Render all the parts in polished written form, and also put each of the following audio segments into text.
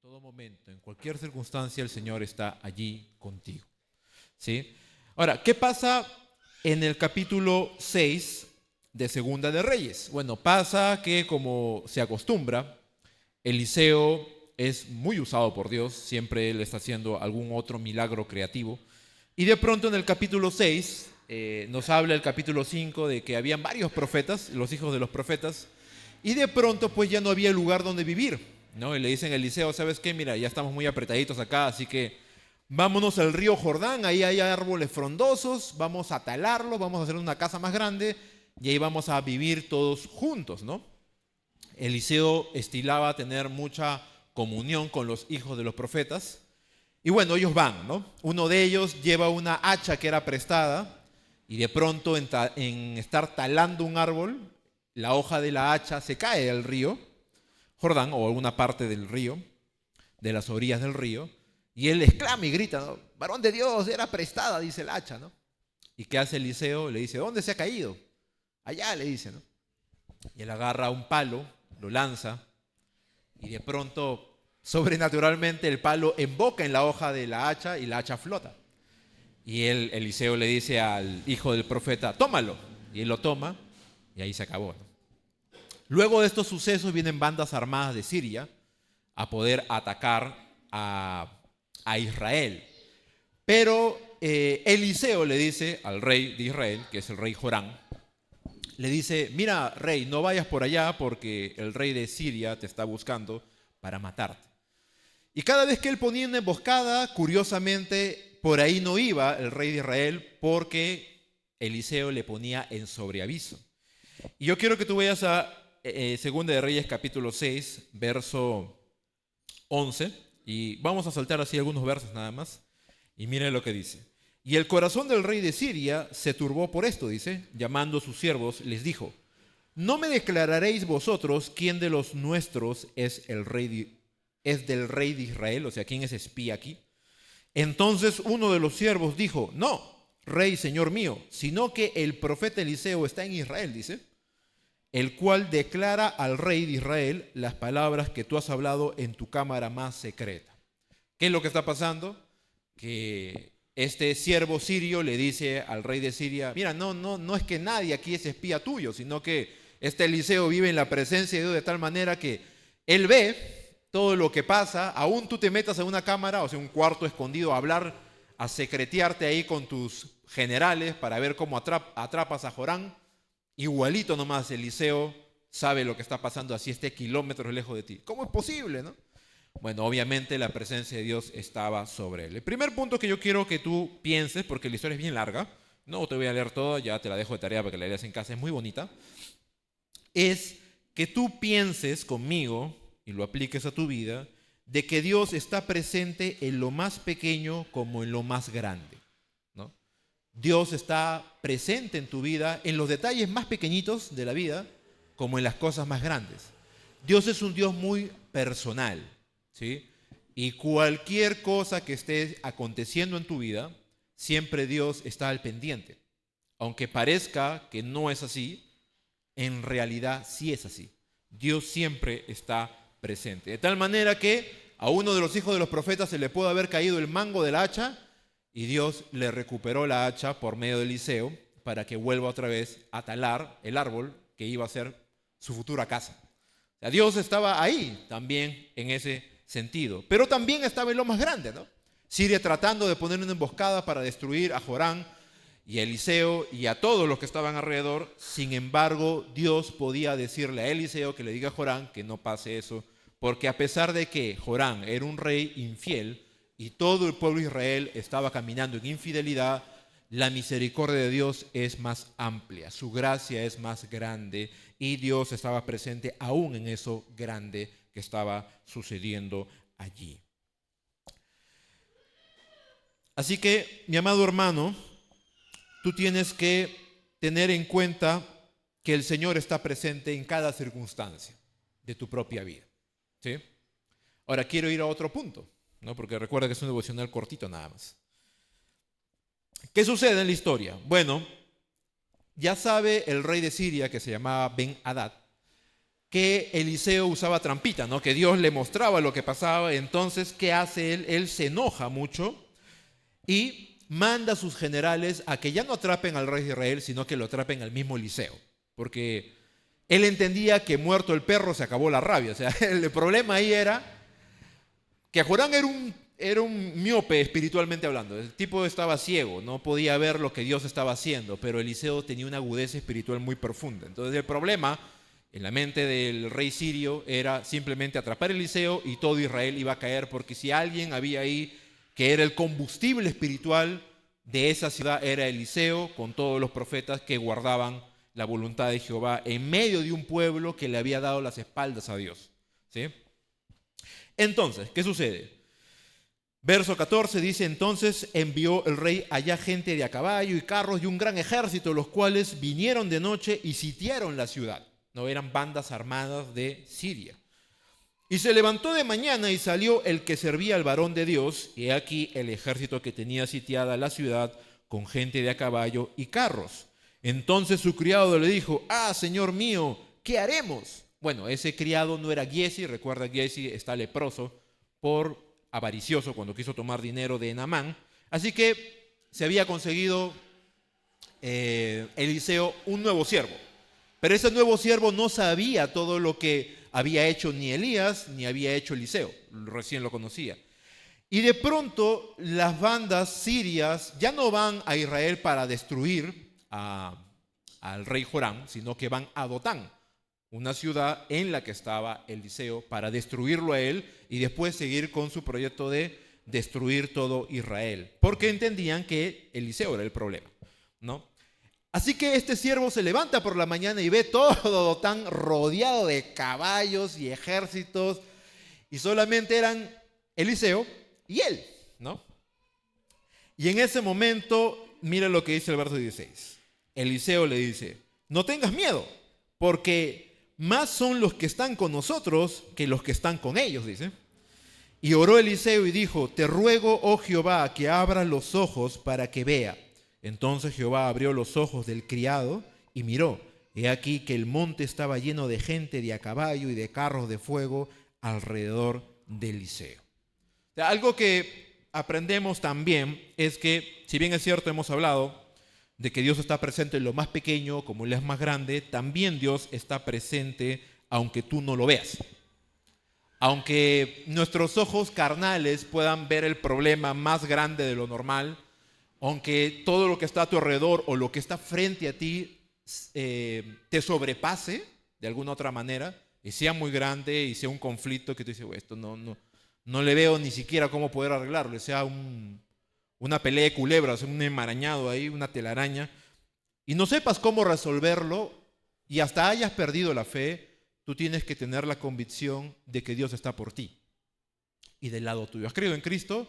todo momento, en cualquier circunstancia, el Señor está allí contigo. ¿Sí? Ahora, ¿qué pasa en el capítulo 6 de Segunda de Reyes? Bueno, pasa que, como se acostumbra, Eliseo es muy usado por Dios, siempre él está haciendo algún otro milagro creativo. Y de pronto en el capítulo 6 nos habla el capítulo 5 de que habían varios profetas, los hijos de los profetas, y de pronto pues ya no había lugar donde vivir, ¿no? Y le dicen a Eliseo, ¿sabes qué? Mira, ya estamos muy apretaditos acá, así que vámonos al río Jordán, ahí hay árboles frondosos, vamos a talarlos, vamos a hacer una casa más grande y ahí vamos a vivir todos juntos, ¿no? Eliseo estilaba tener mucha comunión con los hijos de los profetas. Y bueno, ellos van, ¿no? Uno de ellos lleva una hacha que era prestada y de pronto en estar talando un árbol, la hoja de la hacha se cae al río Jordán o alguna parte del río, de las orillas del río, y él exclama y grita, ¿no? Varón de Dios, era prestada, dice el hacha, ¿no? ¿Y qué hace Eliseo? Le dice, ¿dónde se ha caído? Allá, le dice, ¿no? Y él agarra un palo, lo lanza, y de pronto, sobrenaturalmente, el palo emboca en la hoja de la hacha y la hacha flota. Y Eliseo le dice al hijo del profeta, tómalo. Y él lo toma y ahí se acabó, ¿no? Luego de estos sucesos vienen bandas armadas de Siria a poder atacar a Israel. Pero Eliseo le dice al rey de Israel, que es el rey Joram, le dice, mira rey, no vayas por allá porque el rey de Siria te está buscando para matarte. Y cada vez que él ponía una emboscada, curiosamente, por ahí no iba el rey de Israel porque Eliseo le ponía en sobreaviso. Y yo quiero que tú vayas a Segunda de Reyes capítulo 6, verso 11, y vamos a saltar así algunos versos nada más, y mire lo que dice. Y el corazón del rey de Siria se turbó por esto, dice, llamando a sus siervos, les dijo, ¿no me declararéis vosotros quién de los nuestros es del rey de Israel? O sea, ¿quién es espía aquí? Entonces uno de los siervos dijo, no, rey, señor mío, sino que el profeta Eliseo está en Israel, dice, el cual declara al rey de Israel las palabras que tú has hablado en tu cámara más secreta. ¿Qué es lo que está pasando? Que este siervo sirio le dice al rey de Siria, mira, no es que nadie aquí es espía tuyo, sino que este Eliseo vive en la presencia de Dios de tal manera que él ve todo lo que pasa, aún tú te metas en una cámara, o sea, un cuarto escondido, a hablar, a secretearte ahí con tus generales para ver cómo atrapas a Joram. Igualito nomás Eliseo sabe lo que está pasando así esté kilómetros lejos de ti. ¿Cómo es posible, no? Bueno, obviamente la presencia de Dios estaba sobre él. El primer punto que yo quiero que tú pienses, porque la historia es bien larga, no te voy a leer toda, ya te la dejo de tarea para que la leas en casa, es muy bonita, es que tú pienses conmigo y lo apliques a tu vida, de que Dios está presente en lo más pequeño como en lo más grande, ¿no? Dios está presente en tu vida en los detalles más pequeñitos de la vida como en las cosas más grandes. Dios es un Dios muy personal, ¿sí? Y cualquier cosa que esté aconteciendo en tu vida, siempre Dios está al pendiente. Aunque parezca que no es así, en realidad sí es así. Dios siempre está presente. De tal manera que a uno de los hijos de los profetas se le puede haber caído el mango del hacha y Dios le recuperó la hacha por medio de Eliseo para que vuelva otra vez a talar el árbol que iba a ser su futura casa. O sea, Dios estaba ahí también en ese sentido, pero también estaba en lo más grande, ¿no? Siria tratando de poner una emboscada para destruir a Joram y a Eliseo y a todos los que estaban alrededor. Sin embargo, Dios podía decirle a Eliseo que le diga a Joram que no pase eso, porque a pesar de que Joram era un rey infiel y todo el pueblo de Israel estaba caminando en infidelidad, la misericordia de Dios es más amplia, su gracia es más grande y Dios estaba presente aún en eso grande que estaba sucediendo allí. Así que, mi amado hermano, tú tienes que tener en cuenta que el Señor está presente en cada circunstancia de tu propia vida, ¿sí? Ahora quiero ir a otro punto, ¿no? Porque recuerda que es un devocional cortito nada más. ¿Qué sucede en la historia? Bueno, ya sabe el rey de Siria, que se llamaba Ben-Hadad, que Eliseo usaba trampita, ¿no? Que Dios le mostraba lo que pasaba. Entonces, ¿qué hace él? Él se enoja mucho y manda a sus generales a que ya no atrapen al rey de Israel, sino que lo atrapen al mismo Eliseo. Porque él entendía que muerto el perro se acabó la rabia. O sea, el problema ahí era que Joram era un miope espiritualmente hablando. El tipo estaba ciego, no podía ver lo que Dios estaba haciendo, pero Eliseo tenía una agudeza espiritual muy profunda. Entonces el problema en la mente del rey sirio era simplemente atrapar a Eliseo y todo Israel iba a caer, porque si alguien había ahí que era el combustible espiritual de esa ciudad, era Eliseo, con todos los profetas que guardaban la voluntad de Jehová en medio de un pueblo que le había dado las espaldas a Dios. ¿Sí? Entonces, ¿qué sucede? Verso 14 dice: entonces envió el rey allá gente de a caballo y carros y un gran ejército, los cuales vinieron de noche y sitiaron la ciudad. No eran bandas armadas de Siria. Y se levantó de mañana y salió el que servía al varón de Dios, y aquí el ejército que tenía sitiada la ciudad con gente de a caballo y carros. Entonces su criado le dijo: señor mío, ¿qué haremos? Bueno, ese criado no era Giezi. Recuerda, Giezi está leproso por avaricioso cuando quiso tomar dinero de Naamán. Así que se había conseguido Eliseo un nuevo siervo. Pero ese nuevo siervo no sabía todo lo que había hecho ni Elías ni había hecho Eliseo. Recién lo conocía. Y de pronto las bandas sirias ya no van a Israel para destruir al rey Joram, sino que van a Dotán, una ciudad en la que estaba Eliseo, para destruirlo a él y después seguir con su proyecto de destruir todo Israel, porque entendían que Eliseo era el problema, ¿no? Así que este siervo se levanta por la mañana y ve todo Dotán rodeado de caballos y ejércitos, y solamente eran Eliseo y él, ¿no? Y en ese momento, mira lo que dice el verso 16. Eliseo le dice: no tengas miedo, porque más son los que están con nosotros que los que están con ellos, dice. Y oró Eliseo y dijo: te ruego, oh Jehová, que abras los ojos para que vea. Entonces Jehová abrió los ojos del criado y miró. He aquí que el monte estaba lleno de gente de a caballo y de carros de fuego alrededor de Eliseo. O sea, algo que aprendemos también es que, si bien es cierto, hemos hablado de que Dios está presente en lo más pequeño como en lo más grande, también Dios está presente aunque tú no lo veas. Aunque nuestros ojos carnales puedan ver el problema más grande de lo normal, aunque todo lo que está a tu alrededor o lo que está frente a ti te sobrepase de alguna otra manera y sea muy grande y sea un conflicto que tú dices: esto no le veo ni siquiera cómo poder arreglarlo, sea una pelea de culebras, un enmarañado ahí, una telaraña, y no sepas cómo resolverlo y hasta hayas perdido la fe, tú tienes que tener la convicción de que Dios está por ti y del lado tuyo. ¿Has creído en Cristo?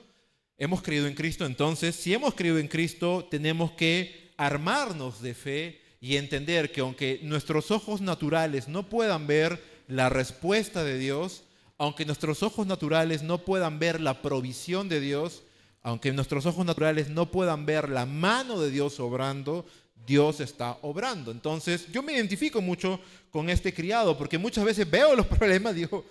Hemos creído en Cristo. Entonces, si hemos creído en Cristo, tenemos que armarnos de fe y entender que aunque nuestros ojos naturales no puedan ver la respuesta de Dios, aunque nuestros ojos naturales no puedan ver la provisión de Dios, aunque nuestros ojos naturales no puedan ver la mano de Dios obrando, Dios está obrando. Entonces, yo me identifico mucho con este criado, porque muchas veces veo los problemas y digo: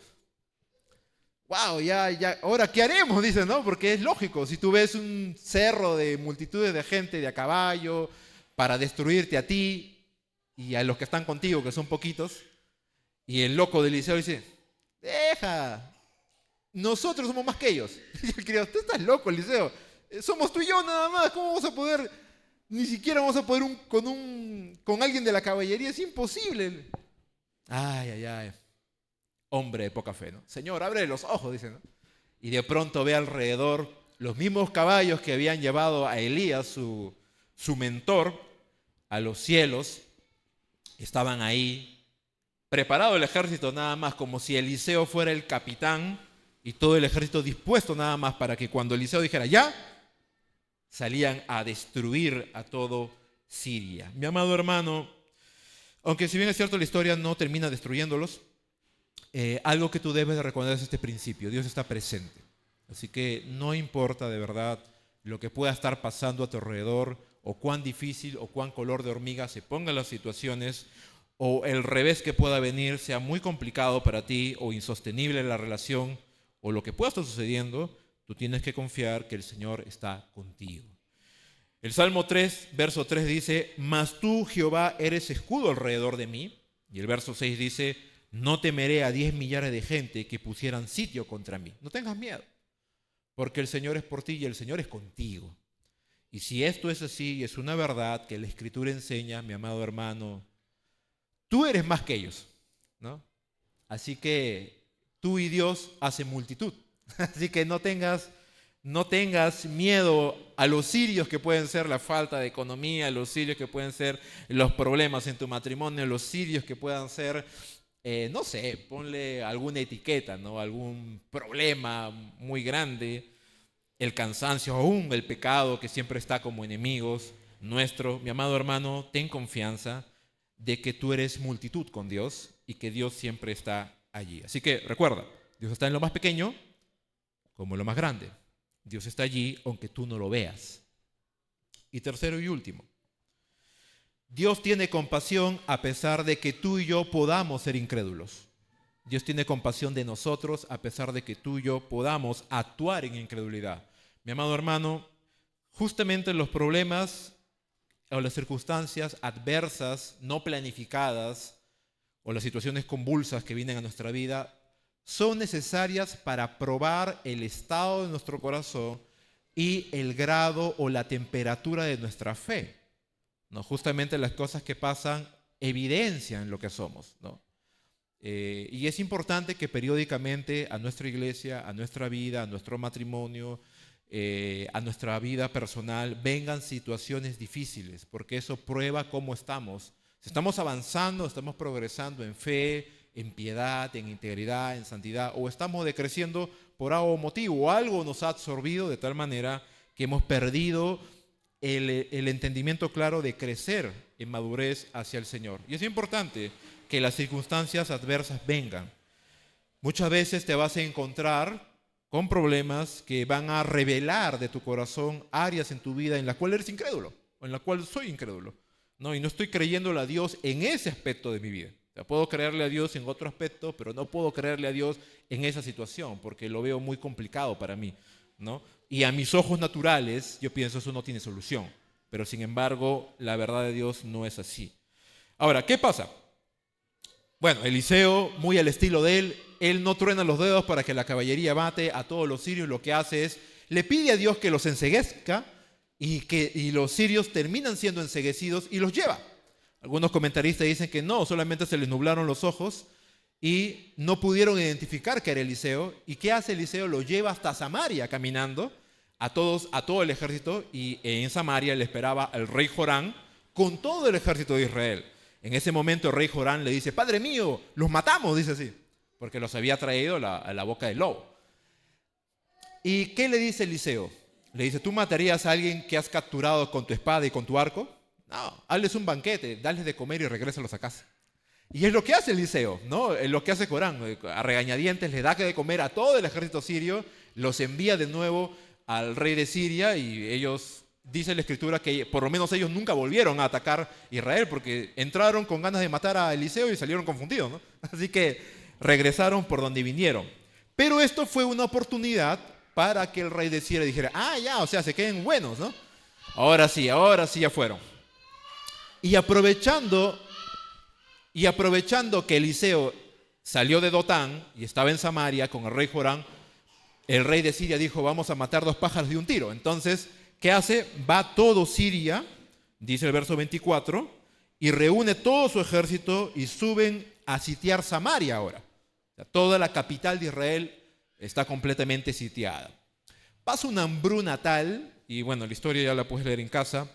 wow, ya, ahora ¿qué haremos? Dice, ¿no? Porque es lógico, si tú ves un cerro de multitudes de gente de a caballo para destruirte a ti y a los que están contigo, que son poquitos, y el loco de Eliseo dice: deja, nosotros somos más que ellos. Y el criado: tú estás loco, Eliseo, somos tú y yo nada más, ¿cómo vamos a poder? Ni siquiera vamos a poder con alguien de la caballería, es imposible. Ay. Hombre de poca fe, ¿no? Señor, abre los ojos, dice, ¿no? Y de pronto ve alrededor los mismos caballos que habían llevado a Elías, su mentor, a los cielos. Estaban ahí, preparado el ejército nada más, como si Eliseo fuera el capitán y todo el ejército dispuesto nada más para que cuando Eliseo dijera ya, salían a destruir a todo Siria. Mi amado hermano, aunque si bien es cierto la historia no termina destruyéndolos, algo que tú debes de reconocer es este principio: Dios está presente. Así que no importa de verdad lo que pueda estar pasando a tu alrededor, o cuán difícil o cuán color de hormiga se pongan las situaciones, o el revés que pueda venir sea muy complicado para ti o insostenible la relación o lo que pueda estar sucediendo, tú tienes que confiar que el Señor está contigo. El Salmo 3, verso 3 dice, mas tú, Jehová, eres escudo alrededor de mí. Y el verso 6 dice, no temeré a 10 millares de gente que pusieran sitio contra mí. No tengas miedo, porque el Señor es por ti y el Señor es contigo. Y si esto es así y es una verdad que la Escritura enseña, mi amado hermano, tú eres más que ellos, ¿no? Así que tú y Dios hacen multitud. Así que no tengas miedo a los sirios que pueden ser la falta de economía, los sirios que pueden ser los problemas en tu matrimonio, los sirios que puedan ser, no sé, ponle alguna etiqueta, ¿no? Algún problema muy grande, el cansancio, aún el pecado que siempre está como enemigos nuestros. Mi amado hermano, ten confianza de que tú eres multitud con Dios y que Dios siempre está allí. Así que recuerda, Dios está en lo más pequeño como en lo más grande. Dios está allí aunque tú no lo veas. Y tercero y último, Dios tiene compasión a pesar de que tú y yo podamos ser incrédulos. Dios tiene compasión de nosotros a pesar de que tú y yo podamos actuar en incredulidad. Mi amado hermano, justamente los problemas o las circunstancias adversas, no planificadas, o las situaciones convulsas que vienen a nuestra vida, son necesarias para probar el estado de nuestro corazón y el grado o la temperatura de nuestra fe, ¿no? Justamente las cosas que pasan evidencian lo que somos, ¿no? Y es importante que periódicamente a nuestra iglesia, a nuestra vida, a nuestro matrimonio, a nuestra vida personal, vengan situaciones difíciles, porque eso prueba cómo estamos. Si estamos avanzando, estamos progresando en fe, en piedad, en integridad, en santidad, o estamos decreciendo por algo motivo, o algo nos ha absorbido de tal manera que hemos perdido el entendimiento claro de crecer en madurez hacia el Señor. Y es importante que las circunstancias adversas vengan. Muchas veces te vas a encontrar con problemas que van a revelar de tu corazón áreas en tu vida en las cuales eres incrédulo, o en las cuales soy incrédulo, ¿no? Y no estoy creyéndole a Dios en ese aspecto de mi vida. O sea, puedo creerle a Dios en otro aspecto, pero no puedo creerle a Dios en esa situación, porque lo veo muy complicado para mí, ¿no? Y a mis ojos naturales, yo pienso eso no tiene solución. Pero sin embargo, la verdad de Dios no es así. Ahora, ¿qué pasa? Bueno, Eliseo, muy al estilo de él no truena los dedos para que la caballería mate a todos los sirios. Lo que hace es, le pide a Dios que los enceguezca y los sirios terminan siendo enceguecidos y los lleva. Algunos comentaristas dicen que no, solamente se les nublaron los ojos y no pudieron identificar que era Eliseo. ¿Y qué hace Eliseo? Lo lleva hasta Samaria caminando a todo el ejército, y en Samaria le esperaba el rey Jorán con todo el ejército de Israel. En ese momento el rey Jorán le dice, Padre mío, los matamos, dice así, porque los había traído a la boca del lobo. ¿Y qué le dice Eliseo? Le dice, ¿tú matarías a alguien que has capturado con tu espada y con tu arco? No, hazles un banquete, dales de comer y regrésalos a casa. Y es lo que hace Eliseo, ¿no? Es lo que hace Corán, a regañadientes le da de comer a todo el ejército sirio, los envía de nuevo al rey de Siria, y ellos, dice la escritura, que por lo menos ellos nunca volvieron a atacar Israel, porque entraron con ganas de matar a Eliseo y salieron confundidos, ¿no? Así que regresaron por donde vinieron. Pero esto fue una oportunidad para que el rey de Siria dijera, ya, o sea, se queden buenos, ¿no? Ahora sí ya fueron. Y aprovechando que Eliseo salió de Dotán y estaba en Samaria con el rey Jorán, el rey de Siria dijo, vamos a matar 2 pájaros de un tiro. Entonces, ¿qué hace? Va todo Siria, dice el verso 24, y reúne todo su ejército y suben a sitiar Samaria ahora. O sea, toda la capital de Israel está completamente sitiada. Pasa una hambruna tal, y bueno, la historia ya la puedes leer en casa,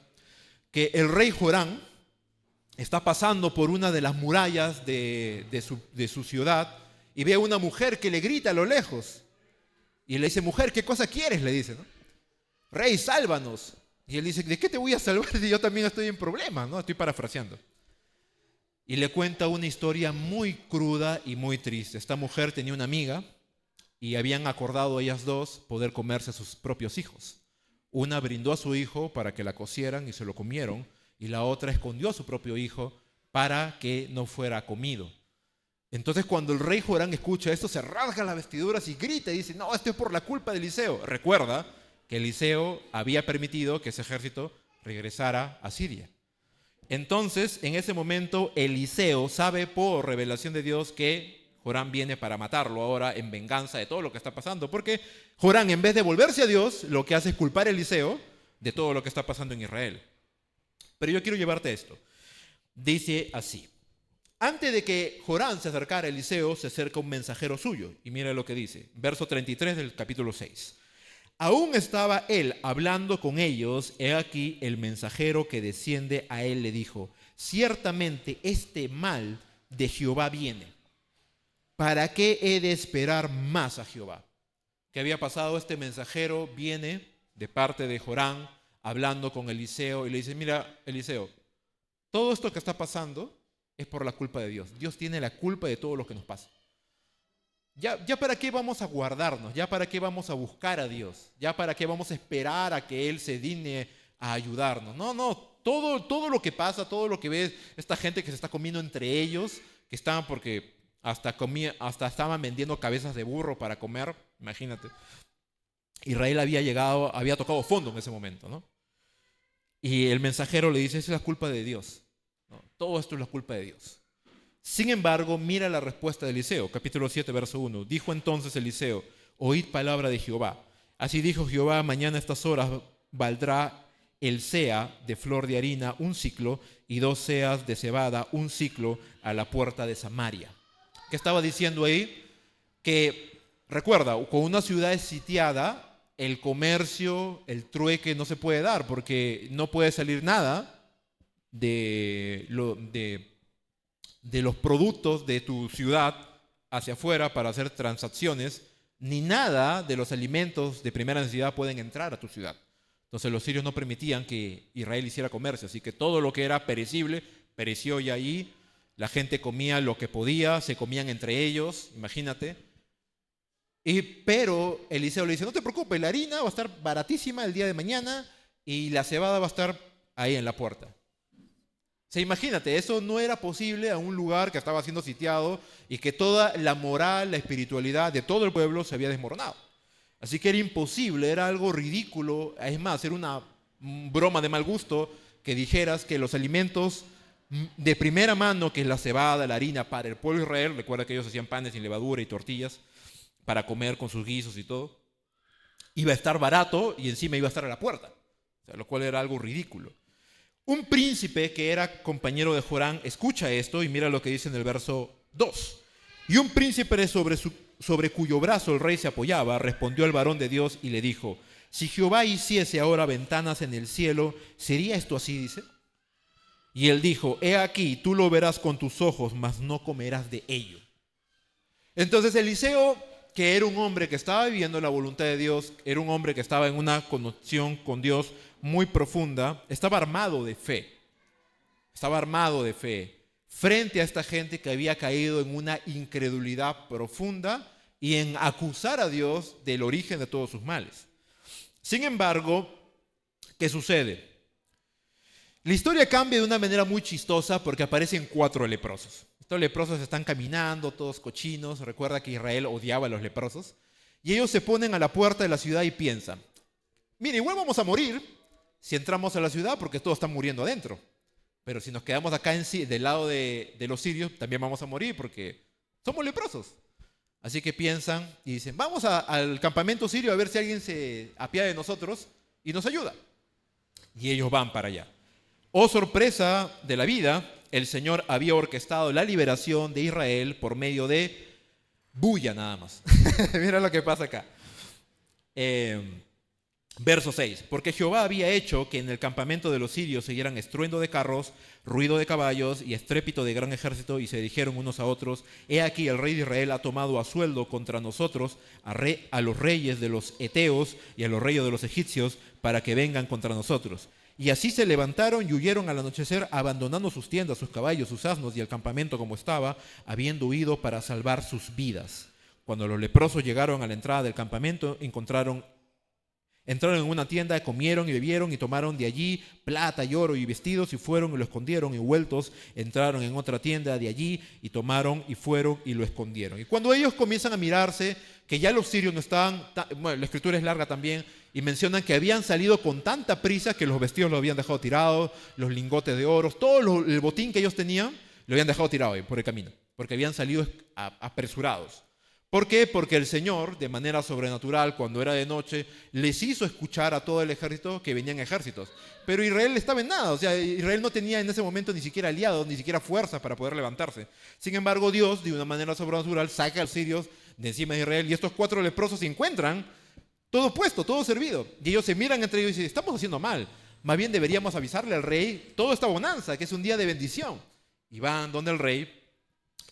que el rey Jorán está pasando por una de las murallas de su ciudad y ve a una mujer que le grita a lo lejos. Y le dice, mujer, ¿qué cosa quieres? Le dice, ¿no? Rey, sálvanos. Y él dice, ¿de qué te voy a salvar si yo también estoy en problemas, ¿no? Estoy parafraseando. Y le cuenta una historia muy cruda y muy triste. Esta mujer tenía una amiga y habían acordado ellas dos poder comerse a sus propios hijos. Una brindó a su hijo para que la cocieran y se lo comieron, y la otra escondió a su propio hijo para que no fuera comido. Entonces cuando el rey Joram escucha esto, se rasga las vestiduras y grita y dice, no, esto es por la culpa de Eliseo. Recuerda que Eliseo había permitido que ese ejército regresara a Siria. Entonces, en ese momento, Eliseo sabe por revelación de Dios que Joram viene para matarlo ahora en venganza de todo lo que está pasando. Porque Joram, en vez de volverse a Dios, lo que hace es culpar a Eliseo de todo lo que está pasando en Israel. Pero yo quiero llevarte a esto. Dice así. Antes de que Joram se acercara a Eliseo, se acerca un mensajero suyo. Y mira lo que dice. Verso 33 del capítulo 6. Aún estaba él hablando con ellos, he aquí el mensajero que desciende a él le dijo, ciertamente este mal de Jehová viene. ¿Para qué he de esperar más a Jehová? ¿Qué había pasado? Este mensajero viene de parte de Joram hablando con Eliseo y le dice, mira, Eliseo, todo esto que está pasando es por la culpa de Dios. Dios tiene la culpa de todo lo que nos pasa. Ya para qué vamos a guardarnos, ya para qué vamos a buscar a Dios, ya para qué vamos a esperar a que Él se digne a ayudarnos. No, todo lo que pasa, todo lo que ves, esta gente que se está comiendo entre ellos, que estaban porque hasta estaban vendiendo cabezas de burro para comer, imagínate. Israel había tocado fondo en ese momento, ¿no? Y el mensajero le dice, esa es la culpa de Dios, ¿no? Todo esto es la culpa de Dios. Sin embargo, mira la respuesta de Eliseo, capítulo 7, verso 1. Dijo entonces Eliseo, oíd palabra de Jehová. Así dijo Jehová, mañana a estas horas valdrá el sea de flor de harina un ciclo y 2 seas de cebada un ciclo a la puerta de Samaria. ¿Qué estaba diciendo ahí? Que, recuerda, con una ciudad sitiada, el comercio, el trueque no se puede dar porque no puede salir nada de los productos de tu ciudad hacia afuera para hacer transacciones, ni nada de los alimentos de primera necesidad pueden entrar a tu ciudad. Entonces los sirios no permitían que Israel hiciera comercio, así que todo lo que era perecible, pereció ya ahí. La gente comía lo que podía, se comían entre ellos, imagínate. Pero Eliseo le dice, no te preocupes, la harina va a estar baratísima el día de mañana y la cebada va a estar ahí en la puerta. O sea, imagínate, eso no era posible a un lugar que estaba siendo sitiado y que toda la moral, la espiritualidad de todo el pueblo se había desmoronado. Así que era imposible, era algo ridículo, es más, era una broma de mal gusto que dijeras que los alimentos de primera mano, que es la cebada, la harina para el pueblo de Israel, recuerda que ellos hacían panes sin levadura y tortillas para comer con sus guisos y todo, iba a estar barato y encima iba a estar a la puerta, o sea, lo cual era algo ridículo. Un príncipe que era compañero de Joram escucha esto y mira lo que dice en el verso 2. Y un príncipe sobre cuyo brazo el rey se apoyaba, respondió al varón de Dios y le dijo, si Jehová hiciese ahora ventanas en el cielo, ¿sería esto así? Dice. Y él dijo, he aquí, tú lo verás con tus ojos, mas no comerás de ello. Entonces Eliseo, que era un hombre que estaba viviendo la voluntad de Dios, era un hombre que estaba en una conexión con Dios muy profunda, estaba armado de fe. Estaba armado de fe frente a esta gente que había caído en una incredulidad profunda y en acusar a Dios del origen de todos sus males. Sin embargo, ¿qué sucede? La historia cambia de una manera muy chistosa porque aparecen 4 leprosos. Estos leprosos están caminando, todos cochinos. Recuerda que Israel odiaba a los leprosos. Y ellos se ponen a la puerta de la ciudad y piensan, mira, igual vamos a morir si entramos a la ciudad porque todos están muriendo adentro. Pero si nos quedamos acá del lado de los sirios, también vamos a morir porque somos leprosos. Así que piensan y dicen, vamos al campamento sirio a ver si alguien se apiada de nosotros y nos ayuda. Y ellos van para allá. Oh sorpresa de la vida, el Señor había orquestado la liberación de Israel por medio de bulla nada más. Mira lo que pasa acá. Verso 6. Porque Jehová había hecho que en el campamento de los sirios se oyeran estruendo de carros, ruido de caballos y estrépito de gran ejército, y se dijeron unos a otros, he aquí el rey de Israel ha tomado a sueldo contra nosotros a los reyes de los heteos y a los reyes de los egipcios para que vengan contra nosotros. Y así se levantaron y huyeron al anochecer, abandonando sus tiendas, sus caballos, sus asnos y el campamento como estaba, habiendo huido para salvar sus vidas. Cuando los leprosos llegaron a la entrada del campamento, encontraron Entraron en una tienda, comieron y bebieron y tomaron de allí plata y oro y vestidos y fueron y lo escondieron, y vueltos entraron en otra tienda de allí y tomaron y fueron y lo escondieron. Y cuando ellos comienzan a mirarse, que ya los sirios no estaban, bueno, la escritura es larga también, y mencionan que habían salido con tanta prisa que los vestidos los habían dejado tirados, los lingotes de oro, todo el botín que ellos tenían, lo habían dejado tirado ahí por el camino, porque habían salido apresurados. ¿Por qué? Porque el Señor, de manera sobrenatural, cuando era de noche, les hizo escuchar a todo el ejército que venían ejércitos. Pero Israel estaba en nada, o sea, Israel no tenía en ese momento ni siquiera aliados, ni siquiera fuerzas para poder levantarse. Sin embargo, Dios, de una manera sobrenatural, saca a los sirios de encima de Israel, y estos 4 leprosos se encuentran todo puesto, todo servido. Y ellos se miran entre ellos y dicen, estamos haciendo mal, más bien deberíamos avisarle al rey toda esta bonanza, que es un día de bendición. Y van donde el rey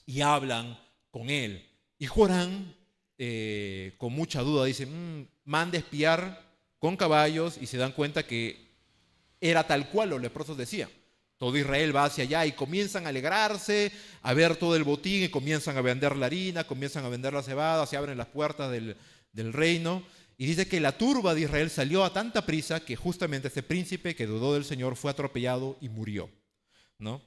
y hablan con él. Y Joram, con mucha duda, dice, mande espiar con caballos, y se dan cuenta que era tal cual los leprosos decían. Todo Israel va hacia allá y comienzan a alegrarse, a ver todo el botín, y comienzan a vender la harina, comienzan a vender la cebada, se abren las puertas del reino. Y dice que la turba de Israel salió a tanta prisa que justamente este príncipe que dudó del Señor fue atropellado y murió, ¿no?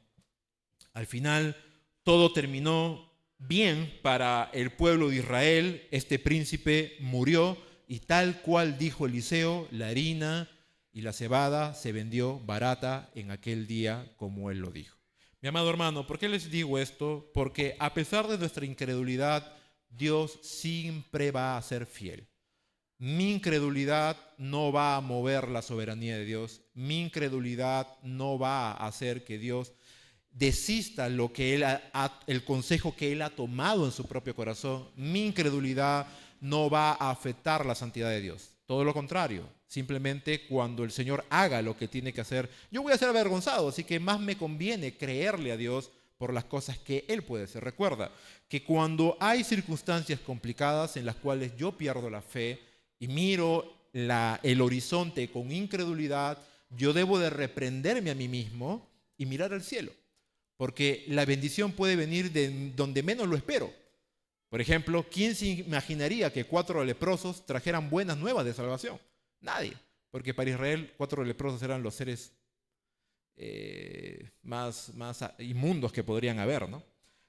Al final todo terminó bien para el pueblo de Israel. Este príncipe murió y tal cual dijo Eliseo, la harina y la cebada se vendió barata en aquel día como él lo dijo. Mi amado hermano, ¿por qué les digo esto? Porque a pesar de nuestra incredulidad, Dios siempre va a ser fiel. Mi incredulidad no va a mover la soberanía de Dios. Mi incredulidad no va a hacer que Dios desista lo que el consejo que él ha tomado en su propio corazón. Mi incredulidad no va a afectar la santidad de Dios. Todo lo contrario, simplemente cuando el Señor haga lo que tiene que hacer, yo voy a ser avergonzado, así que más me conviene creerle a Dios por las cosas que Él puede hacer. Recuerda que cuando hay circunstancias complicadas en las cuales yo pierdo la fe y miro el horizonte con incredulidad, yo debo de reprenderme a mí mismo y mirar al cielo. Porque la bendición puede venir de donde menos lo espero. Por ejemplo, ¿quién se imaginaría que 4 leprosos trajeran buenas nuevas de salvación? Nadie. Porque para Israel 4 leprosos eran los seres más inmundos que podrían haber, ¿no?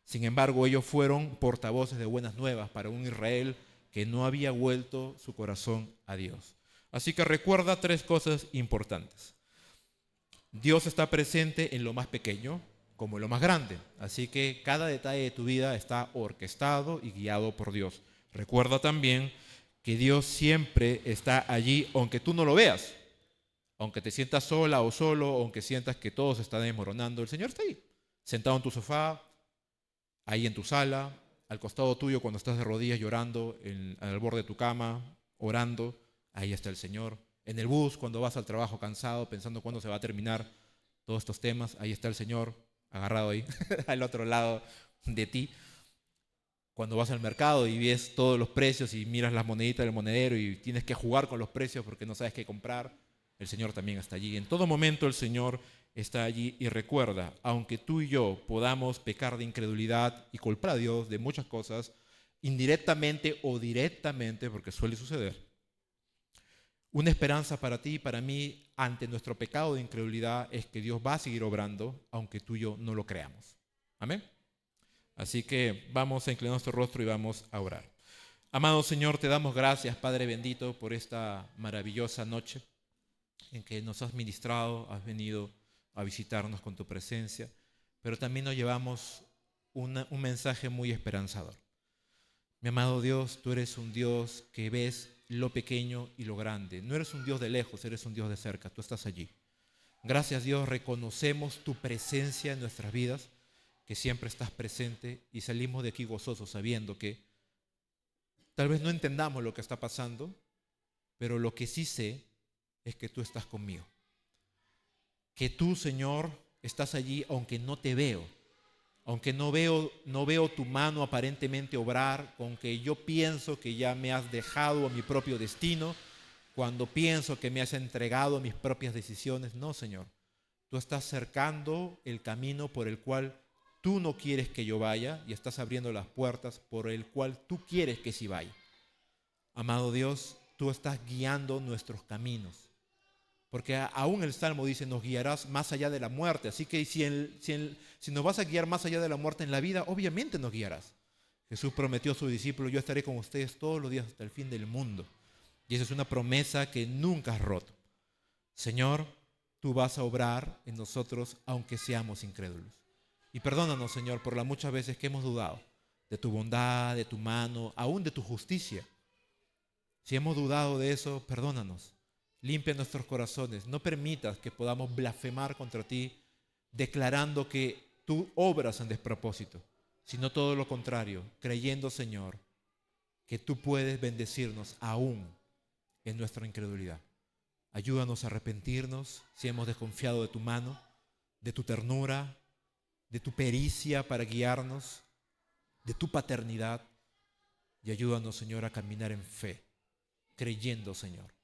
Sin embargo, ellos fueron portavoces de buenas nuevas para un Israel que no había vuelto su corazón a Dios. Así que recuerda 3 cosas importantes. Dios está presente en lo más pequeño como en lo más grande. Así que cada detalle de tu vida está orquestado y guiado por Dios. Recuerda también que Dios siempre está allí, aunque tú no lo veas. Aunque te sientas sola o solo, aunque sientas que todo se está desmoronando, el Señor está ahí, sentado en tu sofá, ahí en tu sala, al costado tuyo cuando estás de rodillas llorando, al borde de tu cama, orando, ahí está el Señor. En el bus, cuando vas al trabajo cansado, pensando cuándo se va a terminar todos estos temas, ahí está el Señor, agarrado ahí, al otro lado de ti. Cuando vas al mercado y ves todos los precios y miras las moneditas del monedero y tienes que jugar con los precios porque no sabes qué comprar, el Señor también está allí. En todo momento el Señor está allí. Y recuerda, aunque tú y yo podamos pecar de incredulidad y culpar a Dios de muchas cosas, indirectamente o directamente, porque suele suceder, una esperanza para ti y para mí ante nuestro pecado de incredulidad es que Dios va a seguir obrando, aunque tú y yo no lo creamos. Amén. Así que vamos a inclinar nuestro rostro y vamos a orar. Amado Señor, te damos gracias, Padre bendito, por esta maravillosa noche en que nos has ministrado, has venido a visitarnos con tu presencia, pero también nos llevamos un mensaje muy esperanzador. Mi amado Dios, tú eres un Dios que ves lo pequeño y lo grande. No eres un Dios de lejos, eres un Dios de cerca, tú estás allí. Gracias Dios, reconocemos tu presencia en nuestras vidas, que siempre estás presente, y salimos de aquí gozosos sabiendo que tal vez no entendamos lo que está pasando, pero lo que sí sé es que tú estás conmigo. Que tú, Señor, estás allí aunque no te veo, aunque no veo tu mano aparentemente obrar, aunque yo pienso que ya me has dejado a mi propio destino, cuando pienso que me has entregado a mis propias decisiones. No, Señor, tú estás cercando el camino por el cual tú no quieres que yo vaya y estás abriendo las puertas por el cual tú quieres que sí vaya. Amado Dios, tú estás guiando nuestros caminos. Porque aún el Salmo dice, nos guiarás más allá de la muerte. Así que si nos vas a guiar más allá de la muerte en la vida, obviamente nos guiarás. Jesús prometió a sus discípulos, yo estaré con ustedes todos los días hasta el fin del mundo. Y esa es una promesa que nunca has roto. Señor, tú vas a obrar en nosotros aunque seamos incrédulos. Y perdónanos, Señor, por las muchas veces que hemos dudado de tu bondad, de tu mano, aún de tu justicia. Si hemos dudado de eso, perdónanos. Limpia nuestros corazones. No permitas que podamos blasfemar contra ti, declarando que tú obras en despropósito, sino todo lo contrario, creyendo, Señor, que tú puedes bendecirnos aún en nuestra incredulidad. Ayúdanos a arrepentirnos si hemos desconfiado de tu mano, de tu ternura, de tu pericia para guiarnos, de tu paternidad. Y ayúdanos, Señor, a caminar en fe, creyendo, Señor,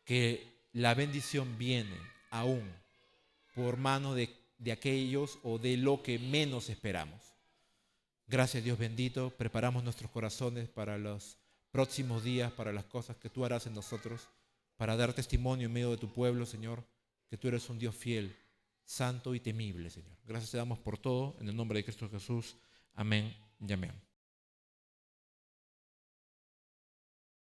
que la bendición viene aún por mano de aquellos o de lo que menos esperamos. Gracias, Dios bendito. Preparamos nuestros corazones para los próximos días, para las cosas que tú harás en nosotros, para dar testimonio en medio de tu pueblo, Señor, que tú eres un Dios fiel, santo y temible, Señor. Gracias te damos por todo, en el nombre de Cristo Jesús. Amén y amén.